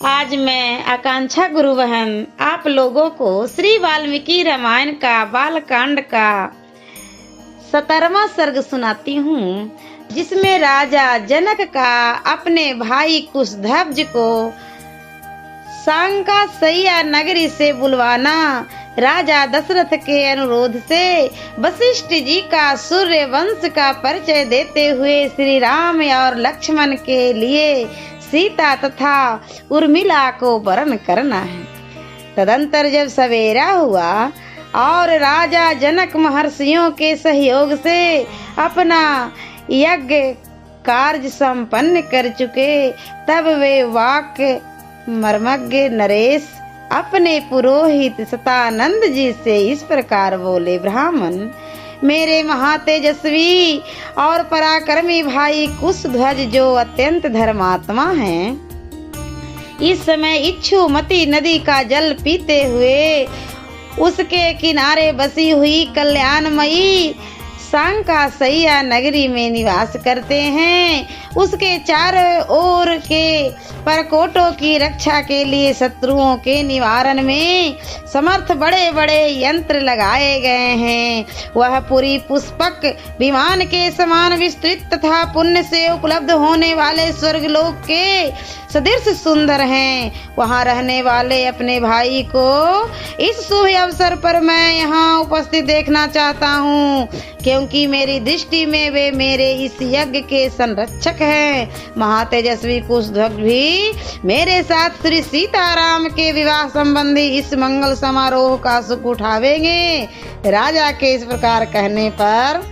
आज मैं आकांक्षा गुरु बहन आप लोगों को श्री वाल्मीकि रामायण का बालकांड का 17वां सर्ग सुनाती हूँ, जिसमें राजा जनक का अपने भाई कुशध्वज को सांकासैया नगरी से बुलवाना, राजा दशरथ के अनुरोध से वशिष्ठ जी का सूर्य वंश का परिचय देते हुए श्री राम और लक्ष्मण के लिए सीता तथा उर्मिला को वरण करना है। तदंतर जब सवेरा हुआ और राजा जनक महर्षियों के सहयोग से अपना यज्ञ कार्य संपन्न कर चुके, तब वे वाक्य मर्मज्ञ नरेश अपने पुरोहित सतानंद जी से इस प्रकार बोले। ब्राह्मण, मेरे महातेजस्वी और पराक्रमी भाई कुशध्वज जो अत्यंत धर्मात्मा हैं, इस समय इच्छुमती नदी का जल पीते हुए उसके किनारे बसी हुई कल्याणमयी सांकासैया नगरी में निवास करते हैं। उसके चारों ओर के परकोटों की रक्षा के लिए शत्रुओं के निवारण में समर्थ बड़े बड़े यंत्र लगाए गए हैं। वह पूरी पुष्पक विमान के समान विस्तृत तथा पुण्य से उपलब्ध होने वाले स्वर्गलोक के सदृश सुंदर हैं। वहां रहने वाले अपने भाई को इस शुभ अवसर पर मैं यहाँ उपस्थित देखना चाहता हूँ, क्योंकि मेरी दृष्टि में वे मेरे इस यज्ञ के संरक्षक हैं। महातेजस्वी कुशध्वज भी मेरे साथ श्री सीताराम के विवाह संबंधी इस मंगल समारोह का सुख उठावेंगे। राजा के इस प्रकार कहने पर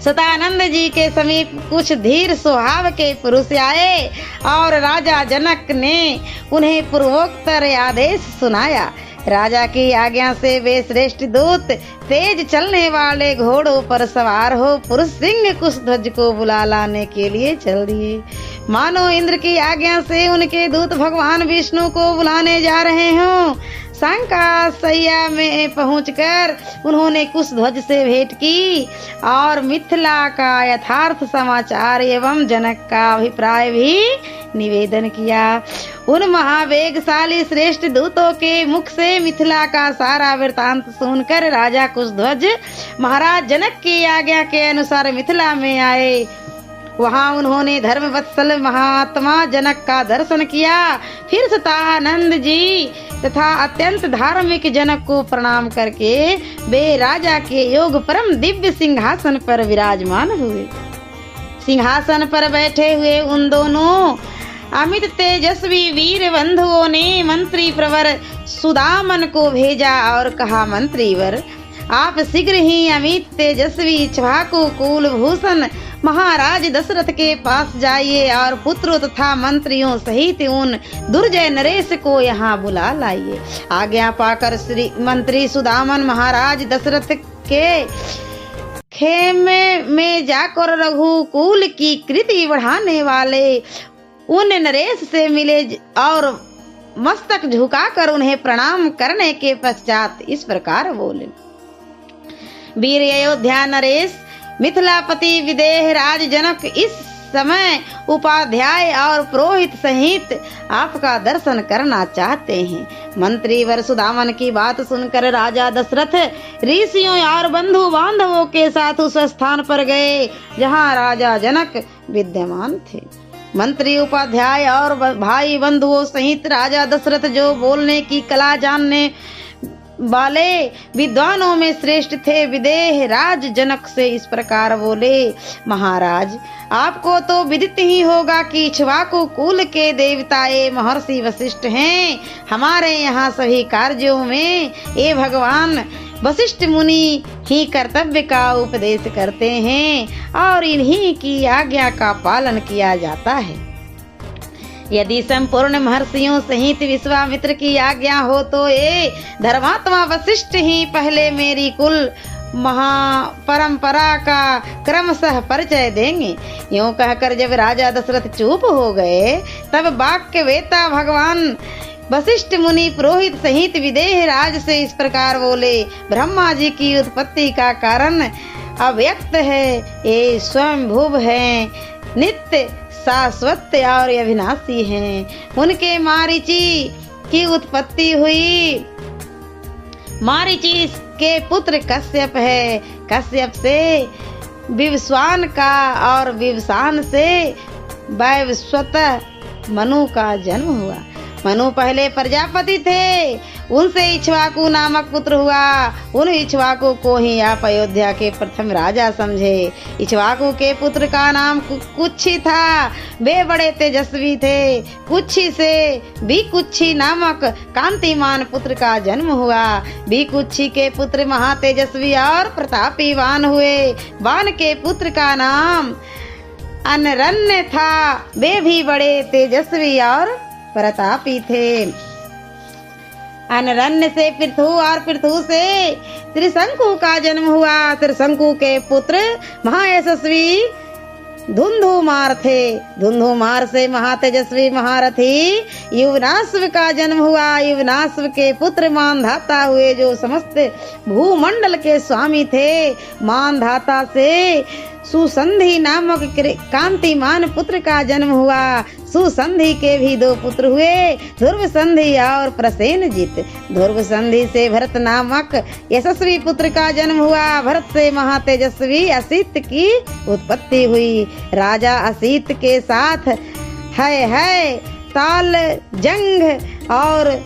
सतानंद जी के समीप कुछ धीर स्वभाव के पुरुष आए और राजा जनक ने उन्हें पूर्वोत्तर आदेश सुनाया। राजा की आज्ञा से वे श्रेष्ठ दूत तेज चलने वाले घोड़ों पर सवार हो पुरुष सिंह कुशध्वज को बुला लाने के लिए चल दिए। मानो इंद्र की आज्ञा से उनके दूत भगवान विष्णु को बुलाने जा रहे हों। सांकासैया में पहुंचकर उन्होंने कुशध्वज से भेंट की और मिथिला का यथार्थ समाचार एवं जनक का अभिप्राय भी निवेदन किया। उन महावेगशाली श्रेष्ठ दूतों के मुख से मिथिला का सारा वृतांत सुनकर राजा कुशध्वज महाराज जनक की आज्ञा के अनुसार मिथिला में आए। वहां उन्होंने धर्मवत्सल महात्मा जनक का दर्शन किया। फिर सतानंद जी तथा अत्यंत धार्मिक जनक को प्रणाम करके वे राजा के योग परम दिव्य सिंहासन पर विराजमान हुए। सिंहासन पर बैठे हुए उन दोनों अमित तेजस्वी वीर बंधुओं ने मंत्री प्रवर सुदामन को भेजा और कहा, मंत्रीवर, आप शीघ्र ही अमित तेजस्वी इक्ष्वाकु कुल भूषण महाराज दशरथ के पास जाइए और पुत्रों तथा मंत्रियों सहित उन दुर्जय नरेश को यहाँ बुला लाइए। आज्ञा पाकर श्री मंत्री सुदामन महाराज दशरथ के खेमे में जाकर रघुकुल की कृति बढ़ाने वाले उन नरेश से मिले और मस्तक झुकाकर उन्हें प्रणाम करने के पश्चात इस प्रकार बोले। वीर अयोध्या नरेश, मिथिलापति विदेह राज जनक इस समय उपाध्याय और पुरोहित सहित आपका दर्शन करना चाहते हैं। मंत्री वर सुदामन की बात सुनकर राजा दशरथ ऋषियों और बंधु बांधवों के साथ उस स्थान पर गए जहां राजा जनक विद्यमान थे। मंत्री उपाध्याय और भाई बंधुओं सहित राजा दशरथ जो बोलने की कला जानने वाले विद्वानों में श्रेष्ठ थे, विदेह राज जनक से इस प्रकार बोले, महाराज, आपको तो विदित ही होगा कि इक्ष्वाकु कुल के देवताए महर्षि वशिष्ठ हैं। हमारे यहाँ सभी कार्यों में ये भगवान वशिष्ठ मुनि ही कर्तव्य का उपदेश करते हैं और इन्हीं की आज्ञा का पालन किया जाता है। यदि संपूर्ण महर्षियों सहित विश्वामित्र की आज्ञा हो तो ये धर्मात्मा वशिष्ठ ही पहले मेरी कुल महापरंपरा का क्रमशः परिचय देंगे। यूं कहकर जब राजा दशरथ चुप हो गए, तब वाक्य वेता भगवान वशिष्ठ मुनि पुरोहित सहित विदेह राज से इस प्रकार बोले, ब्रह्मा जी की उत्पत्ति का कारण अव्यक्त है, ये स्वयं भुव है, नित्य शाश्वत और अविनाशी हैं। उनके मारीची की उत्पत्ति हुई। मारीची के पुत्र कश्यप है। कश्यप से विवस्वान का और विवस्वान से वैवस्वत मनु का जन्म हुआ। मनु पहले प्रजापति थे, उनसे इक्ष्वाकु नामक पुत्र हुआ। उन इक्ष्वाकु को ही आप अयोध्या के प्रथम राजा समझे। इक्ष्वाकु के पुत्र का नाम कुच्छी था। वे बड़े तेजस्वी थे। कुच्छी से बीकुच्छी नामक कांतिमान पुत्र का जन्म हुआ। बीकुच्छी के पुत्र महातेजस्वी और प्रतापी वान हुए। वान के पुत्र का नाम अनरण्य था। वे भी बड़े तेजस्वी और प्रतापी थे। अनरण्य से पृथु और पृथु से त्रिशंकु का जन्म हुआ। त्रिशंकु के पुत्र महायशस्वी धुंधुमार थे। धुंधुमार से महातेजस्वी महारथी युवनाश्व का जन्म हुआ। युवनाश्व के पुत्र मानधाता हुए, जो समस्त भूमंडल के स्वामी थे। मानधाता से सुसंधि नामक कांतिमान पुत्र का जन्म हुआ। सुसंधि के भी दो पुत्र हुए, ध्रुव संधि और प्रसेनजित। ध्रुव संधि से भरत नामक यशस्वी पुत्र का जन्म हुआ। भरत से महातेजस्वी असित की उत्पत्ति हुई। राजा असित के साथ है ताल जंग और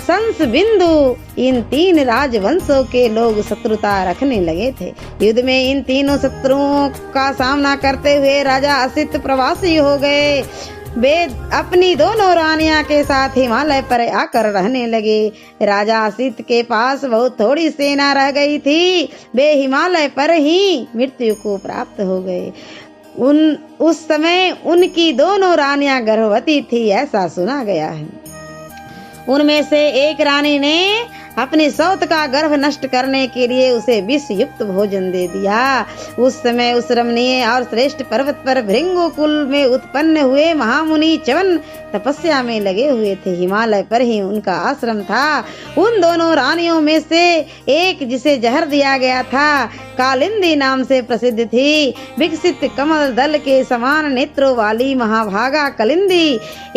संस बिंदु, इन तीन राजवंशों के लोग शत्रुता रखने लगे थे। युद्ध में इन तीनों शत्रुओं का सामना करते हुए राजा असित प्रवासी हो गए। वे अपनी दोनों रानियां के साथ हिमालय पर आकर रहने लगे। राजा असित के पास बहुत थोड़ी सेना रह गई थी। वे हिमालय पर ही मृत्यु को प्राप्त हो गए। उस समय उनकी दोनों रानियां गर्भवती थी, ऐसा सुना गया है। उनमें से एक रानी ने अपनी सौत का गर्भ नष्ट करने के लिए उसे विष युक्त भोजन दे दिया। उस समय उस रमणीय और श्रेष्ठ पर्वत पर भृंगु कुल में उत्पन्न हुए महामुनि च्यवन तपस्या में लगे हुए थे। हिमालय पर ही उनका आश्रम था। उन दोनों रानियों में से एक, जिसे जहर दिया गया था, कालिंदी नाम से प्रसिद्ध थी। विकसित कमल दल के समान नेत्रों वाली महाभागा कालिंदी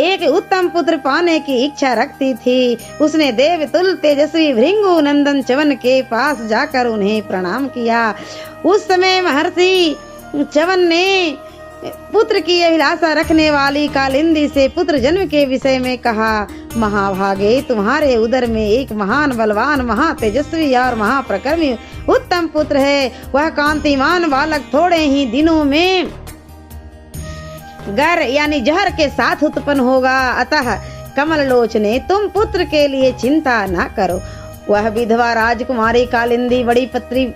एक उत्तम पुत्र पाने की इच्छा रखती थी। उसने देवतुल तेजस्वी भृंगु नंदन च्यवन के पास जाकर उन्हें प्रणाम किया। उस समय महर्षि च्यवन ने पुत्र की अभिलाषा रखने वाली कालिंदी से पुत्र जन्म के विषय में कहा। महाभागे, तुम्हारे उदर में एक महान बलवान महातेजस्वी और महाप्रकर्मी उत्तम पुत्र है। वह कांतिमान बालक थोड़े ही दिनों में गर यानी जहर के साथ उत्पन्न होगा। अतः कमल लोचने, तुम पुत्र के लिए चिंता न करो। वह विधवा राजकुमारी कालिंदी बड़ी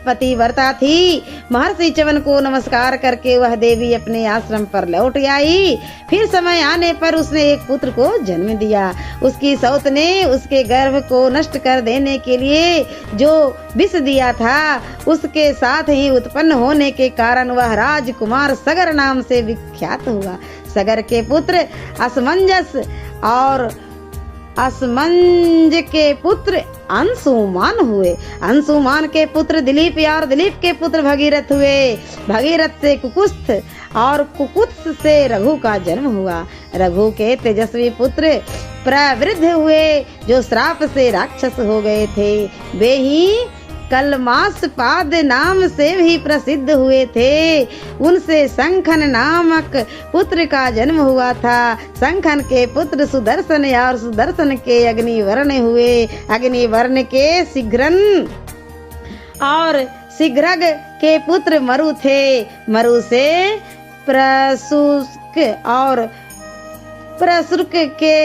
पतिव्रता थी। महर्षि च्यवन को नमस्कार करके वह देवी अपने आश्रम पर लौट आई। फिर समय आने पर उसने एक पुत्र को जन्म दिया। उसकी सौत ने उसके गर्भ को नष्ट कर देने के लिए जो विष दिया था, उसके साथ ही उत्पन्न होने के कारण वह राजकुमार सगर नाम से विख्यात हुआ। सगर के पुत्र असमंजस और असमंज के पुत्र अंशुमान हुए। अंशुमान के पुत्र दिलीप और दिलीप के पुत्र भगीरथ हुए। भगीरथ से कुकुत्थ और कुकुत्थ से रघु का जन्म हुआ। रघु के तेजस्वी पुत्र प्रवृद्ध हुए, जो श्राप से राक्षस हो गए थे। वे ही कलमासपाद नाम से भी प्रसिद्ध हुए थे। उनसे शंखन नामक पुत्र का जन्म हुआ था। शंखन के पुत्र सुदर्शन और सुदर्शन के अग्निवर्ण हुए। अग्निवर्ण के शीघ्रन और शीघ्रग के पुत्र मरु थे। मरु से प्रसूक और प्रसुक के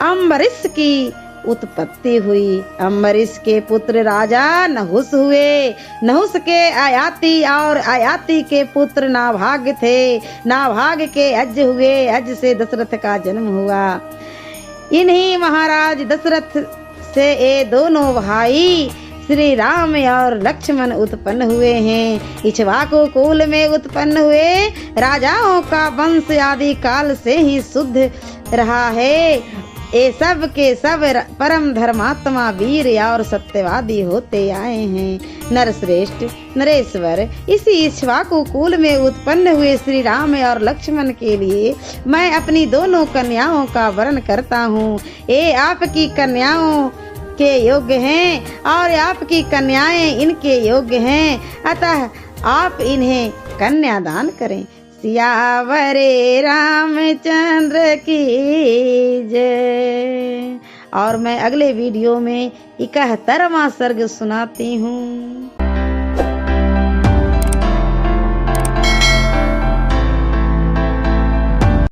अम्बरीश की उत्पत्ति हुई। अम्बरीश के पुत्र राजा नहुस हुए। नहुस के आयाति और आयाति के पुत्र नाभाग थे। नाभाग के अज हुए। अज से दशरथ का जन्म हुआ। इन्हीं महाराज दशरथ से ये दोनों भाई श्री राम और लक्ष्मण उत्पन्न हुए हैं। इक्ष्वाकु कुल में उत्पन्न हुए राजाओं का वंश आदि काल से ही शुद्ध रहा है। ये सब के सब परम धर्मात्मा वीर और सत्यवादी होते आए हैं। नरश्रेष्ठ नरेश्वर इसी इक्ष्वाकु कुल में उत्पन्न हुए श्री राम और लक्ष्मण के लिए मैं अपनी दोनों कन्याओं का वर्ण करता हूँ। ये आपकी कन्याओं के योग्य हैं और आपकी कन्याएं इनके योग्य हैं, अतः आप इन्हें कन्यादान करें। सियावरे रामचंद्र की जय। और मैं अगले वीडियो में 71वां सर्ग सुनाती हूँ।